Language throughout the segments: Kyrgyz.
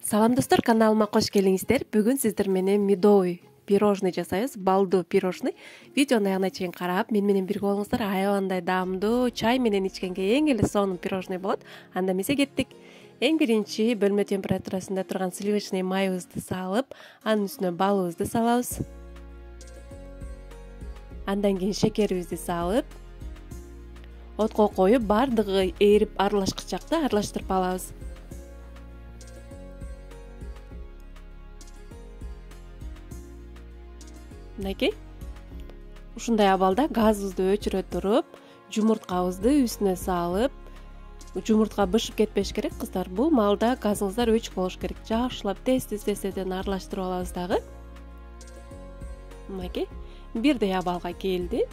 Салам достор, каналыма кош келиңиздер. Бүгүн сиздер менен медовый пирожный жасайбыз, балдуу пирожный. Видеону аягына чейин карап, мен менен бирге болуңуздар. Аябандай даамдуу, чай менен ичкенге эң эле сонун пирожный болот. Анда эмесе кеттик. Эң биринчи бөлмө температурасында турган сливочный майыбызды салып, анын үстүнө балыбызды салабыз. Андан кийин шекерибизди салып, отко коюп, баардыгы ээрип аралашкычакта аралаштырып алабыз. Мынакей. Ушундай абалда газыбызды өчүрө туруп, жумурткабызды үстүнө салып, жумуртка бышып кетпеш керек, кыздар. Бул маалда газыңыздар өчүк болуш керек. Жакшылап тез-тезден аралаштырып алабыз дагы. Мынакей. Бирдей абалга келди.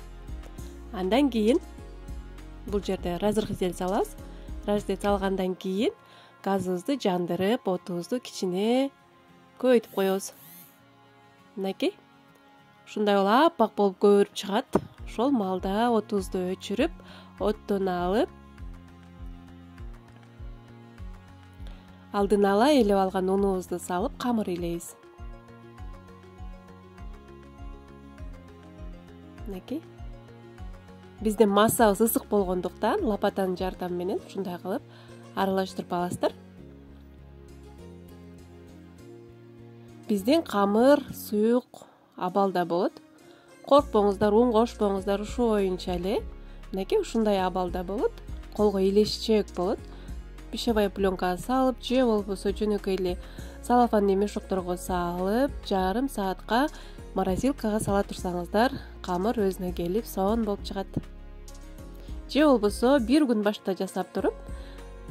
Андан кийин бул жерде разрыхитель салабыз. Разрыхитель салгандан кийин газыбызды жандырып, отубузду кичине көбөйтүп коебуз. Мынакей. Ушундай аппак болуп көбүрүп чыгат. Ошол маалда отубузду өчүрүп, оттон алып, алдын ала ээлеп алган унубузду салып камыр илейбиз. Мынакей. Биздин массабыз ысык болгондуктан лопатанын жардамы менен ушундай кылып аралаштырып аласыздар. Биздин камыр суюк абалда болот. Коркпоңуздар, ун кошпоңуздар, ушу боюнча эле. Мынакей ушундай абалда болот. Колго илешчөөк болот. Пищевая пленкага салып, же болбосо жөнөкөй эле салофанный мешокторго салып, жарым саатка морозилкага сала турсаңыздар, камыр өзүнө келип сонун болуп чыгат. Же болбосо бир күн башта жасап туруп,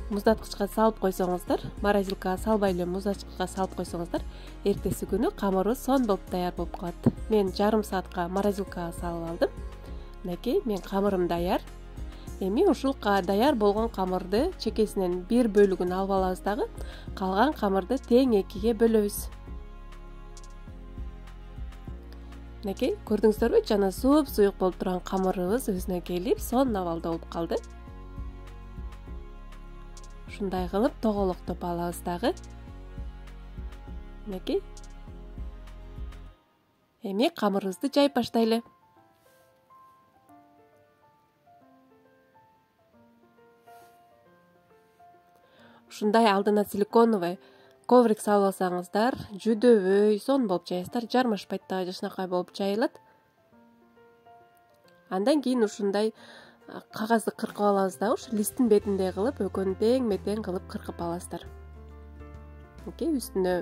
муздаткычка салып койсоңуздар, морозилкага салбай эле муздаткычка салып койсоңуздар, эртеси күнү камырыбыз сонун болуп даяр болуп калат. Мен жарым саатка морозилкага салып алдым. Мынакей, мен камырым даяр. Эми ушул даяр болгон камырды чекесинен бир бөлүгүн алып алабыз дагы, калган камырды тең экиге бөлөбүз. Мынакей, көрдүңүздөрбү? Жана суюк болуп турган камырыбыз өзүнө келип, сонун абалда болуп калды. Ушундай кылып тоголоктоп алабыз дагы. Мынакей. Эми камырыбызды жайып баштайлы. Ушундай алдына силиконовый коврик салып алсаңыздар, жүдөбөй, сонун болуп жайсыздар, жармашпайт дагы, жакшынакай болуп жайылат. Андан кийин ушундай кагазды кыркып алабыз дагы, ушу листтин бетиндей кылып, экөөнү тең-метең кылып кыркып аласыздар. Мынакей, үстүнө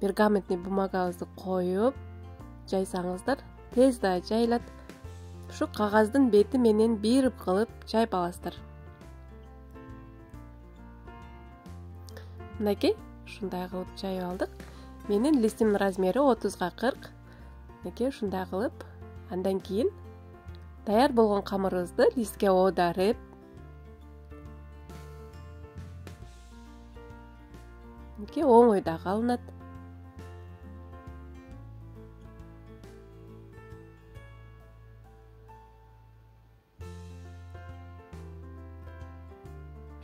пергаментный бумагабызды коюп, жайсаңыздар, тез да жайылат. Ушу кагаздын бети менен бир кылып жайып аласыздар. Мынакей, ушундай кылып жайып алдык. Менин листимдин размери 30га 40. Мынакей, ушундай кылып, андан кийин даяр болгон камырыбызды листке оодарып, мынакей оңой дагы алынат.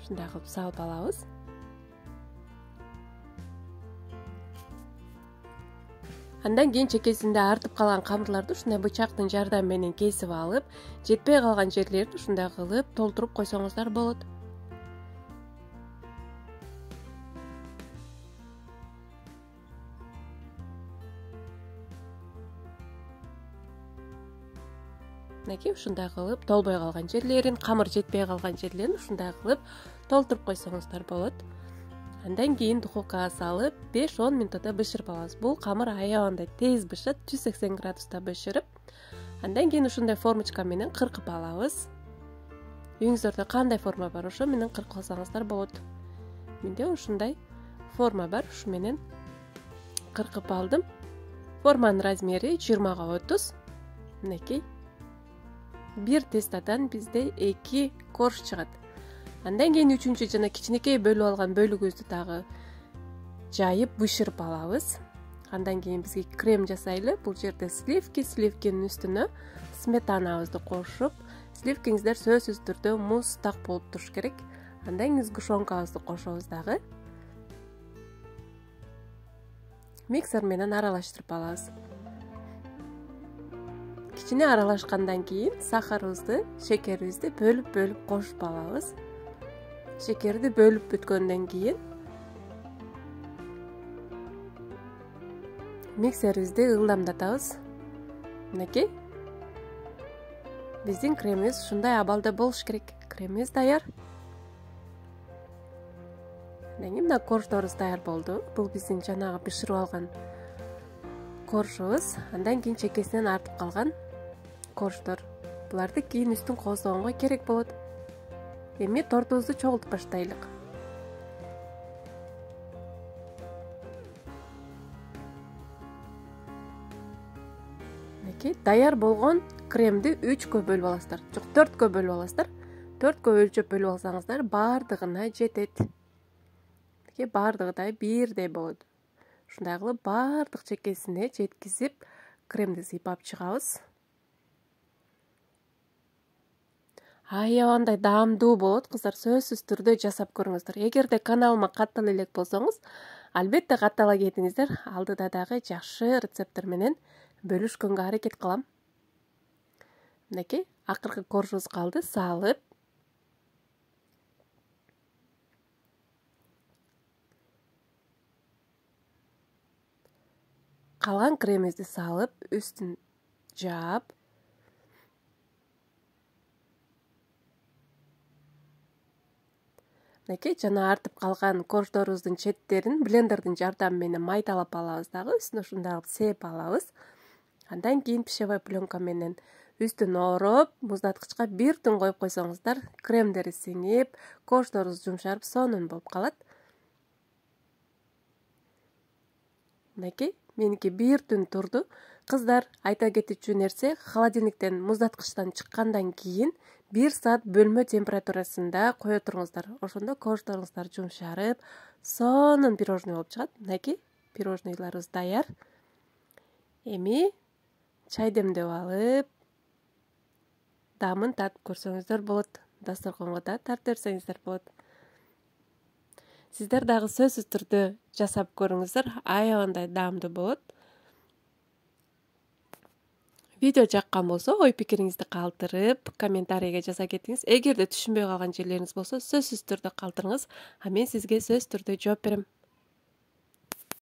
Ушундай кылып салып алабыз. Андан кийин чекесинде артып калган камырларды ушундай бычактын жардамы менен кесип алып, жетпей калган жерлерди ушундай кылып толтуруп койсоңуздар болот. Мынакей, ушундай кылып толбой калган жерлерин, камыр жетпей калган жерлерин ушундай кылып толтуруп койсоңуздар болот. Андан кийин духовкага салып 5-10 минутта бышырып алабыз. Бул камыр аябандай тез бышат, 180 градуста бышырып. Андан кийин ушундай формочка менен кыркып алабыз. Үйүңүздөрдө кандай форма бар, ошо менен кыркып алсаңыздар болот. Менде ушундай форма бар, ушу менен кыркып алдым. Форманын размери 20га 30. Мынакей. Бир тестадан бизде 2 корж чыгат. Андан кийин үчүнчү жана кичинекей бөлүп алган бөлүгүбүздү дагы жайып бышырып алабыз. Андан кийин бизге крем жасайлы. Бул жерде сливкинин үстүнө сметанабызды кошуп, сливкиңиздер сөзсүз түрдө муз так болуп туруш керек. Андан кийин сгушенкабызды кошобуз дагы. миксер менен аралаштырып алабыз. Кичине аралашкандан кийин сахарыбызды, шекерибизди бөлүп кошуп алабыз. Шекерди бөлүп бүткөндөн кийин миксерибизди ылдамдатабыз. Мынакей. Биздин кремибиз ушундай абалда болуш керек. Кремибиз даяр. Мына корждорубуз даяр болду. Бул биздин жанагы бышырып алган коржубуз. Андан кийин чекесинен артып калган корждор. Буларды кийин үстүн кооздогонго керек болот. Эми тортубузду чогултуп баштайлык. Мынакей даяр болгон кремди 3кө бөлүп аласыздар. Жок, 4кө бөлүп аласыздар. 4кө өлчөп бөлүп алсаңыздар бардыгына жетет. Мынакей бардыгы да бирдей болот. Ушундай кылып бардык чекесине жеткизип кремди сыйпап чыгабыз. Аябандай даамдуу болот, кыздар, сөзсүз түрдө жасап көрүңүздөр. Эгерде каналыма каттала элек болсоңуз, албетте каттала кетиңиздер. Алдыда дагы жакшы рецепттер менен бөлүшкөнгө аракет кылам. Мынакей, акыркы коржубуз калды, салып. Калган кремибизди салып, үстүн жаап. Мынакей, жана артып калган корждорубуздун четтерин блендердин жардамы менен майдалап алабыз дагы, үстүнө ушундай кылып сээп алабыз. Андан кийин пищевой пленка менен үстүн ороп, муздаткычка бир түн коюп койсоңуздар, кремдери сиңип, корждорубуз жумшарып, сонун болуп калат. Мынакей, меники бир түн турду. Кыздар, айта кетичү нерсе, холодильниктен, муздаткычтан чыккандан кийин 1 саат бөлмө температурасында кое туруңуздар. Ошондо корждоруңуздар жумшарып, сонун пирожный болуп чыгат. Мынакей, пирожныйларыбыз даяр. Эми чай демдеп алып, даамын татып көрсөңүздөр болот. Дасторконго да тартып берсеңиздер болот. Сиздер дагы сөзсүз түрдө жасап көрүңүздөр, аябандай даамдуу болот. Видео жаккан болсо, ой пикириңизди калтырып, комментарийге жаза кетиңиз. Эгерде түшүнбөй калган жерлериңиз болсо, сөзсүз түрдө калтырыңыз, а мен сизге сөзсүз түрдө жооп берем.